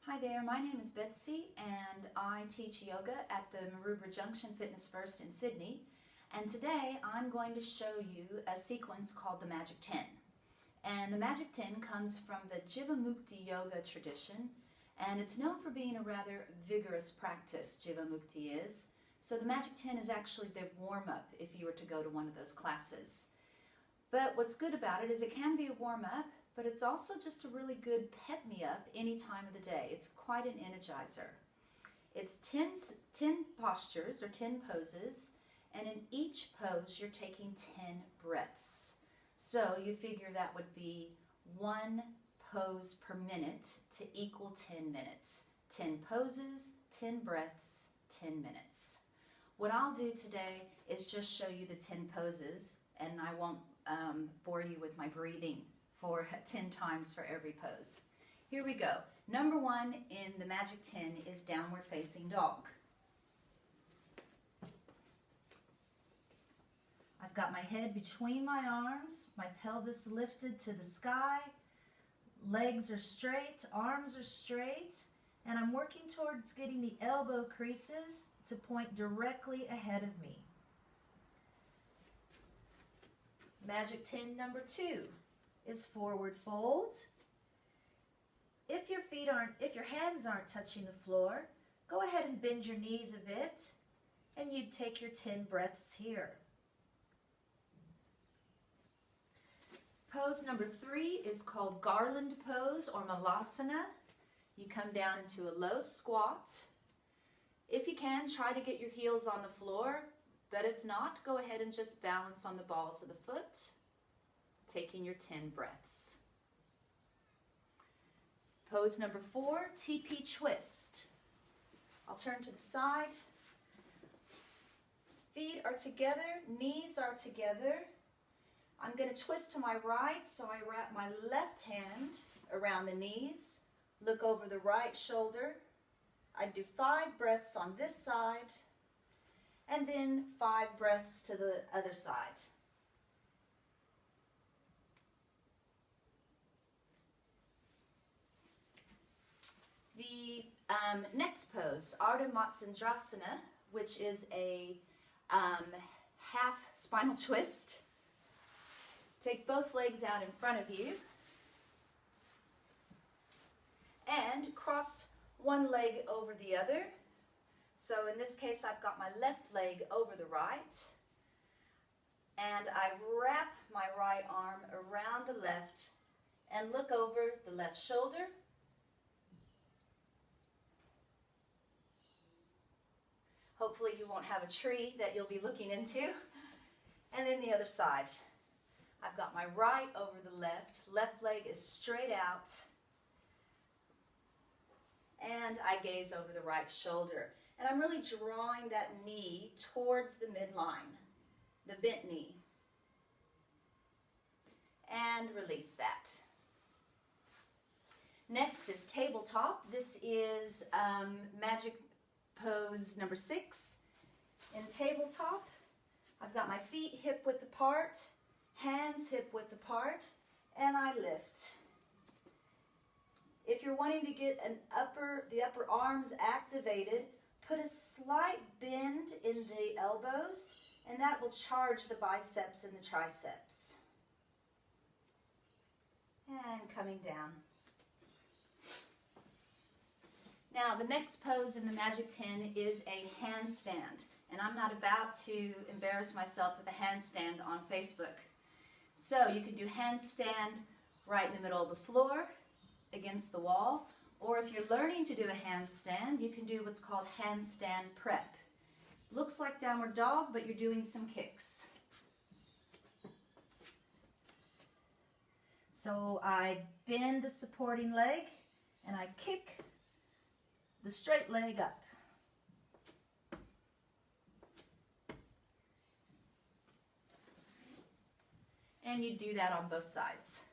Hi there, my name is Betsy and I teach yoga at the Maroubra Junction Fitness First in Sydney. And today I'm going to show you a sequence called the Magic 10. And the Magic 10 comes from the Jivamukti yoga tradition, and it's known for being a rather vigorous practice, Jivamukti is. So the Magic 10 is actually the warm-up if you were to go to one of those classes. But what's good about it is it can be a warm-up, but it's also just a really good pep-me-up any time of the day. It's quite an energizer. It's 10 postures or 10 poses, and in each pose you're taking 10 breaths. So you figure that would be 1 pose per minute to equal 10 minutes. 10 poses, 10 breaths, 10 minutes. What I'll do today is just show you the 10 poses, and I won't bore you with my breathing for 10 times for every pose. Here we go. Number 1 in the Magic 10 is downward facing dog. I've got my head between my arms, my pelvis lifted to the sky, legs are straight, arms are straight, and I'm working towards getting the elbow creases to point directly ahead of me. Magic 10 number 2 is forward fold. If your hands aren't touching the floor, go ahead and bend your knees a bit, and you'd take your 10 breaths here. Pose number 3 is called garland pose or malasana. You come down into a low squat. If you can, try to get your heels on the floor, but if not, go ahead and just balance on the balls of the foot, taking your 10 breaths. Pose number 4, TP twist. I'll turn to the side. Feet are together, knees are together. I'm going to twist to my right, so I wrap my left hand around the knees, look over the right shoulder. I do 5 breaths on this side, and then 5 breaths to the other side. The next pose, Ardha Matsyendrasana, which is a half spinal twist. Take both legs out in front of you and cross one leg over the other. So in this case, I've got my left leg over the right, and I wrap my right arm around the left and look over the left shoulder. Hopefully you won't have a tree that you'll be looking into. And then the other side. I've got my right over the left leg is straight out, and I gaze over the right shoulder. And I'm really drawing that knee towards the midline, the bent knee. And release that. Next is tabletop. This is magic pose number 6. In tabletop, I've got my feet hip width apart, hands hip width apart, and I lift. If you're wanting to get the upper arms activated, put a slight bend in the elbows, and that will charge the biceps and the triceps. And coming down. Now, the next pose in the Magic 10 is a handstand, and I'm not about to embarrass myself with a handstand on Facebook. So you can do handstand right in the middle of the floor, against the wall, or if you're learning to do a handstand, you can do what's called handstand prep. Looks like downward dog, but you're doing some kicks. So I bend the supporting leg, and I kick the straight leg up. And you do that on both sides.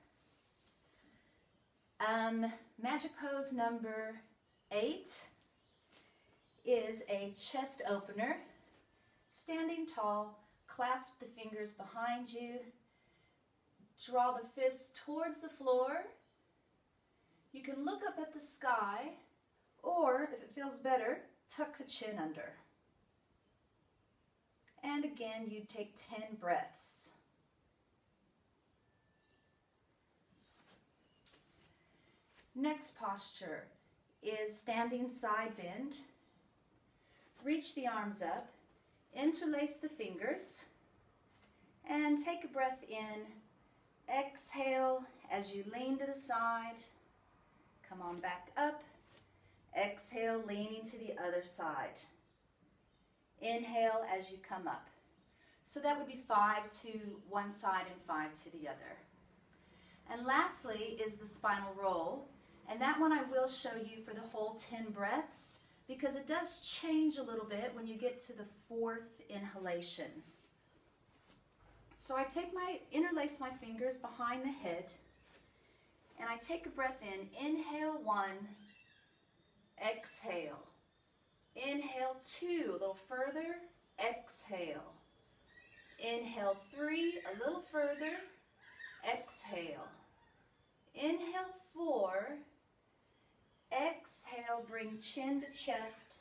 Magic pose number 8 is a chest opener. Standing tall, clasp the fingers behind you, draw the fists towards the floor. You can look up at the sky Or, if it feels better, tuck the chin under. And again, you take 10 breaths. Next posture is standing side bend. Reach the arms up, interlace the fingers, and take a breath in. Exhale as you lean to the side. Come on back up. Exhale, leaning to the other side. Inhale as you come up. So that would be 5 to one side and 5 to the other. And lastly is the spinal roll. And that one I will show you for the whole 10 breaths because it does change a little bit when you get to the 4th inhalation. So I interlace my fingers behind the head and I take a breath in. Inhale 1, exhale. Inhale 2, a little further, exhale. Inhale 3, a little further, exhale. Inhale 4, exhale, bring chin to chest.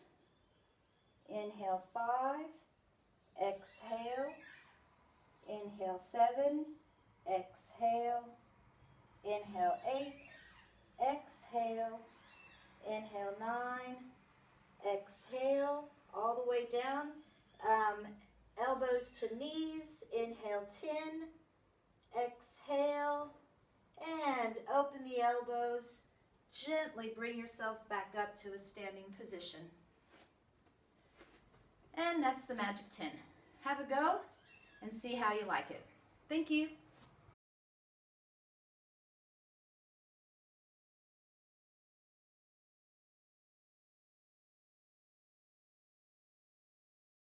Inhale 5, exhale. Inhale 7, exhale. Inhale 8, exhale. Inhale 9, exhale, all the way down. Elbows to knees. Inhale 10, exhale, and open the elbows. Gently bring yourself back up to a standing position. And that's the Magic 10. Have a go and see how you like it. Thank you.